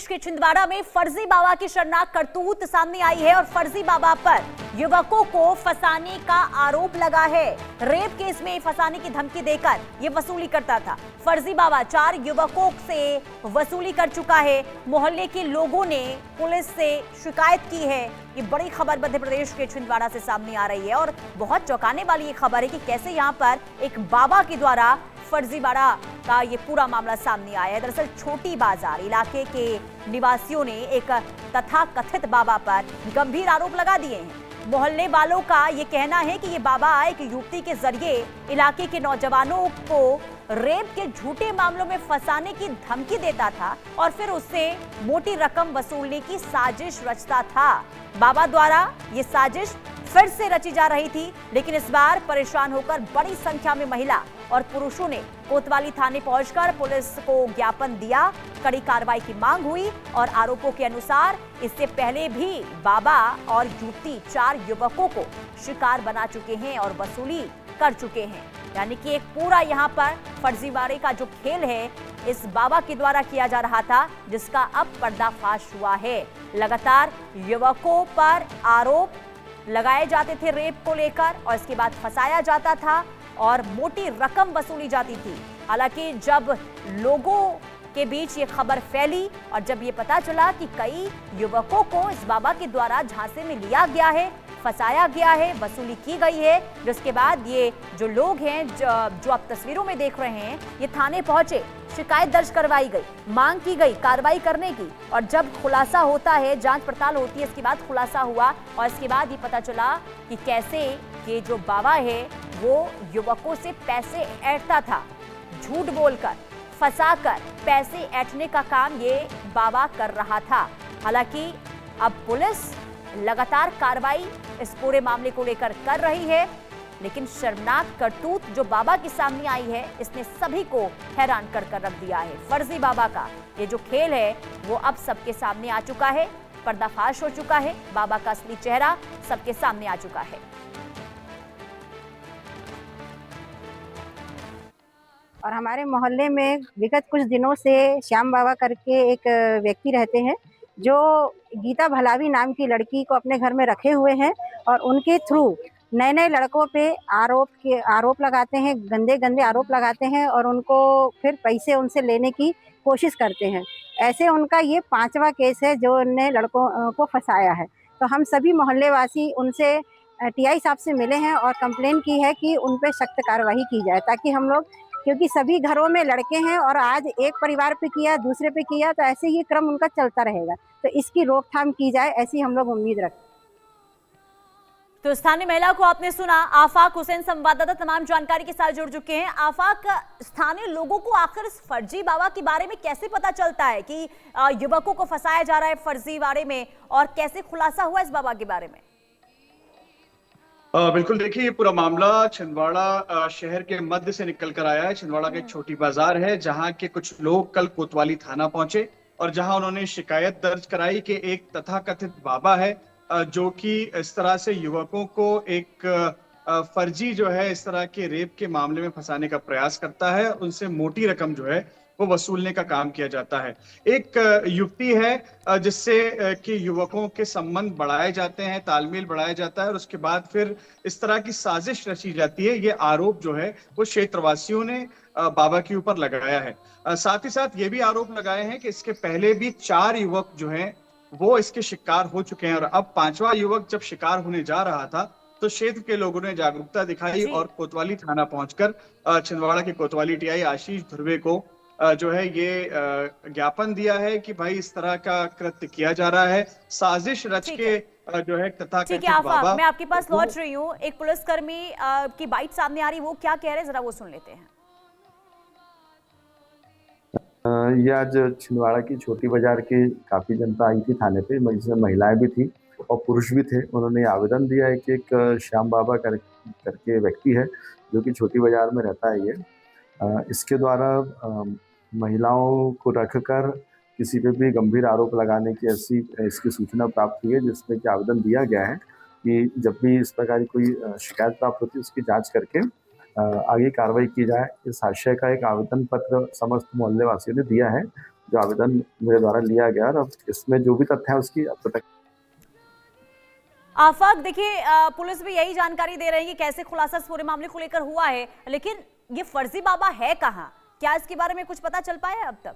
के छिंदवाड़ा में फर्जी बाबा की शर्मनाक करतूत सामने आई है और फर्जी बाबा पर युवकों को फंसाने का आरोप लगा है। रेप केस में फंसाने की धमकी देकर यह वसूली करता था। फर्जी बाबा 4 युवकों से वसूली कर चुका है। मोहल्ले के लोगों ने पुलिस से शिकायत की है। ये बड़ी खबर मध्य प्रदेश के छिंदवाड़ा से सामने आ रही है और बहुत चौंकाने वाली ये खबर है कि कैसे यहाँ पर एक बाबा के द्वारा फर्जीवाड़ा का ये पूरा मामला सामने आया है। दरअसल छोटी बाजार इलाके के निवासियों ने एक तथाकथित बाबा पर गंभीर आरोप लगा दिए हैं। मोहल्ले वालों का ये कहना है कि ये बाबा एक युवती के जरिए इलाके के नौजवानों को रेप के झूठे मामलों में फंसाने की धमकी देता था और फिर उससे मोटी रकम वसूलने की साजिश रचता था। बाबा द्वारा ये साजिश फिर से रची जा रही थी, लेकिन इस बार परेशान होकर बड़ी संख्या में महिला और पुरुषों ने कोतवाली थाने पहुंचकर पुलिस को ज्ञापन दिया। कड़ी कार्रवाई की मांग हुई और आरोपों के अनुसार इससे पहले भी बाबा और युवती 4 युवकों को शिकार बना चुके हैं और वसूली कर चुके हैं। यानी कि एक पूरा यहाँ पर फर्जीवाड़े का जो खेल है इस बाबा के द्वारा किया जा रहा था, जिसका अब पर्दाफाश हुआ है। लगातार युवकों पर आरोप लगाए जाते थे रेप को लेकर और इसके बाद फंसाया जाता था और मोटी रकम वसूली जाती थी। हालांकि जब लोगों के बीच ये खबर फैली और जब ये पता चला कि कई युवकों को इस बाबा के द्वारा झांसे में लिया गया है, फंसाया गया है, वसूली की गई है, जिसके बाद ये जो लोग हैं जो आप तस्वीरों में देख रहे हैं, ये थाने पहुंचे, शिकायत दर्ज करवाई गई, मांग की गई कार्रवाई करने की और जब खुलासा होता है, जांच पड़ताल होती है, इसके बाद खुलासा हुआ और इसके बाद ये पता चला कि कैसे ये जो बाबा है वो युवकों से पैसे ऐंठता था। झूठ बोलकर, फंसाकर पैसे ऐंठने का काम ये बाबा कर रहा था। हालांकि अब पुलिस लगातार कार्रवाई इस पूरे मामले को लेकर कर रही है, लेकिन शर्मनाक करतूत जो बाबा के सामने आई है इसने सभी को हैरान कर रख दिया है। फर्जी बाबा का ये जो खेल है वो अब सबके सामने आ चुका है, पर्दाफाश हो चुका है, बाबा का असली चेहरा सबके सामने आ चुका है। और हमारे मोहल्ले में विगत कुछ दिनों से श्याम बाबा करके एक व्यक्ति रहते हैं जो गीता भलावी नाम की लड़की को अपने घर में रखे हुए हैं और उनके थ्रू नए नए लड़कों पे आरोप लगाते हैं, गंदे गंदे आरोप लगाते हैं और उनको फिर पैसे उनसे लेने की कोशिश करते हैं। ऐसे उनका ये 5वां केस है जो उनने लड़कों को फंसाया है। तो हम सभी मोहल्ले वासी उनसे टीआई साहब से मिले हैं और कंप्लेन की है कि उन पे सख्त कार्रवाई की जाए, ताकि हम लोग, क्योंकि सभी घरों में लड़के हैं और आज एक परिवार पे किया, दूसरे पे किया, तो ऐसे ही क्रम उनका चलता रहेगा। तो इसकी रोकथाम की जाए, ऐसी हम लोग उम्मीद रखते हैं। तो स्थानीय महिला को आपने सुना। आफाक हुसैन संवाददाता तमाम जानकारी के साथ जुड़ चुके हैं। आफाक, स्थानीय लोगों को आखिर इस फर्जी बाबा के बारे में कैसे पता चलता है कि युवकों को फंसाया जा रहा है फर्जीवाड़े में, और कैसे खुलासा हुआ इस बाबा के बारे में? बिल्कुल, देखिए ये पूरा मामला छिंदवाड़ा शहर के मध्य से निकल कर आया है। छिंदवाड़ा की एक छोटी बाजार है जहां के कुछ लोग कल कोतवाली थाना पहुंचे और जहां उन्होंने शिकायत दर्ज कराई कि एक तथाकथित बाबा है जो कि इस तरह से युवकों को एक फर्जी जो है इस तरह के रेप के मामले में फंसाने का प्रयास करता है, उनसे मोटी रकम जो है वो वसूलने का काम किया जाता है। एक युक्ति है जिससे कि युवकों के संबंध बढ़ाए जाते हैं, तालमेल बढ़ाया जाता है और उसके बाद फिर इस तरह की साजिश रची जाती है। ये आरोप जो है वो क्षेत्रवासियों ने बाबा के ऊपर लगाया है। साथ ही साथ ये भी आरोप लगाए हैं कि इसके पहले भी 4 युवक जो हैं वो इसके शिकार हो चुके हैं और अब 5वां युवक जब शिकार होने जा रहा था तो क्षेत्र के लोगों ने जागरूकता दिखाई और कोतवाली थाना पहुंचकर छिंदवाड़ा के कोतवाली टीआई आशीष धुर्वे को जो है ये ज्ञापन दिया है कि भाई इस तरह का कृत्य किया जा रहा है, साजिश रच के जो है तथाकथित बाबा। मैं आपके पास लौट रही हूँ। एक पुलिसकर्मी की बाइट सामने आ रही, वो क्या कह रहे हैं जरा वो सुन लेते हैं। ये आज छिंदवाड़ा की छोटी बाजार की काफी जनता आई थी थाने पे, जिसमें महिलाएं भी थी और पुरुष भी थे। उन्होंने आवेदन दिया है कि एक श्याम बाबा करके व्यक्ति है जो कि छोटी बाजार में रहता है। ये इसके द्वारा महिलाओं को रखकर किसी पे भी गंभीर आरोप लगाने की ऐसी इसकी सूचना प्राप्त हुई है, जिसमें कि आवेदन दिया गया है कि जब भी इस प्रकार की कोई शिकायत प्राप्त होती है उसकी जांच करके आगे कार्रवाई की जाए। इस आशय का एक आवेदन पत्र समस्त मोहल्ले वासियों ने दिया है जो आवेदन मेरे द्वारा लिया गया, और अब इसमें जो भी तथ्य है उसकी अब तक। आफाक, देखिए पुलिस भी यही जानकारी दे रही है कि कैसे खुलासा इस पूरे मामले को लेकर हुआ है, लेकिन ये फर्जी बाबा है कहाँ, क्या इसके बारे में कुछ पता चल पाया है अब तक?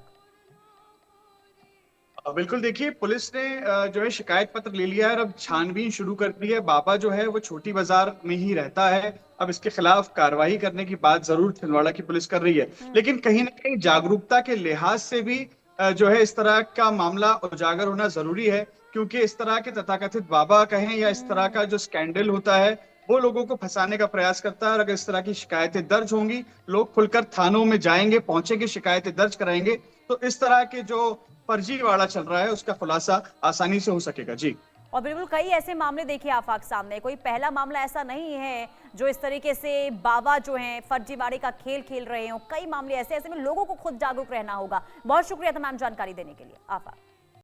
बिल्कुल, देखिए पुलिस ने जो है शिकायत पत्र ले लिया है और अब छानबीन शुरू कर दी है। बाबा जो है वो छोटी बाजार में ही रहता है। अब इसके खिलाफ कार्रवाई करने की बात जरूर छिंदवाड़ा की पुलिस कर रही है, लेकिन कहीं ना कहीं जागरूकता के लिहाज से भी जो है इस तरह का मामला उजागर होना जरूरी है, क्योंकि इस तरह के तथाकथित बाबा कहें या इस तरह का जो स्कैंडल होता है वो लोगों को फंसाने का प्रयास करता है। और अगर इस तरह की शिकायतें दर्ज होंगी, लोग खुलकर थानों में जाएंगे, पहुंचेंगे, शिकायतें दर्ज कराएंगे, तो इस तरह के जो फर्जीवाड़ा चल रहा है उसका खुलासा आसानी से हो सकेगा। जी, और बिल्कुल कई ऐसे मामले देखिए आफाक सामने, कोई पहला मामला ऐसा नहीं है जो इस तरीके से बाबा जो हैं फर्जीवाड़े का खेल खेल रहे हो। कई मामले ऐसे में लोगों को खुद जागरूक रहना होगा। बहुत शुक्रिया तमाम जानकारी देने के लिए आफाक।